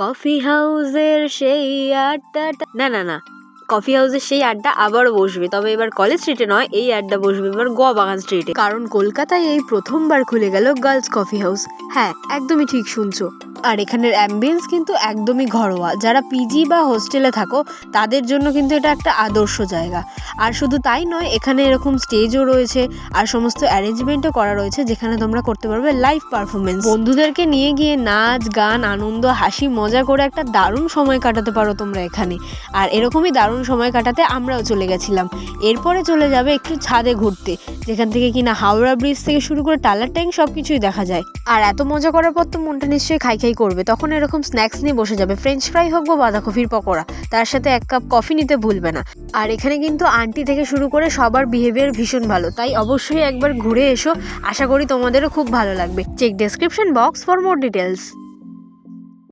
Coffee হাউসের সেই আড্ডাটা না কফি হাউসের সেই আড্ডা আবারও বসবে, তবে এবার কলেজ স্ট্রিটে নয়, এই আড্ডা বসবে এবার গোয়া বাগান স্ট্রিটে। কারণ কলকাতায় এই প্রথমবার খুলে গেল গার্লস কফি হাউস। হ্যাঁ, একদমই ঠিক শুনছো। আর এখানের অ্যাম্বিয়েন্স কিন্তু একদমই ঘরোয়া। যারা পিজি বা হোস্টেলে থাকো তাদের জন্য কিন্তু এটা একটা আদর্শ জায়গা। আর শুধু তাই নয়, এখানে এরকম স্টেজও রয়েছে আর সমস্ত অ্যারেঞ্জমেন্টও করা রয়েছে, যেখানে তোমরা করতে পারবে লাইভ পারফরমেন্স। বন্ধুদেরকে নিয়ে গিয়ে নাচ গান আনন্দ হাসি মজা করে একটা দারুণ সময় কাটাতে পারো তোমরা এখানে। আর এরকমই দারুণ সময় কাটাতে আমরাও চলে গেছিলাম। এরপরে চলে যাবে একটু ছাদে ঘুরতে, যেখান থেকে কিনা হাওড়া ব্রিজ থেকে শুরু করে টালার ট্যাঙ্ক সবকিছুই দেখা যায়। আর এত মজা করার পর তো মনটা নিশ্চয়ই খাই করবে। তখন এরকম স্ন্যাক্স নিয়ে বসে যাবে, ফ্রেঞ্চ ফ্রাই হোক বা বাঁধাকপির পকোড়া, তার সাথে 1 কাপ কফি নিতে ভুলবে না। আর এখানে কিন্তু আন্টি থেকে শুরু করে সবার বিহেভিয়ার ভীষণ ভালো, তাই অবশ্যই একবার ঘুরে এসো। আশা করি তোমাদেরও খুব ভালো লাগবে। Check description box for more details.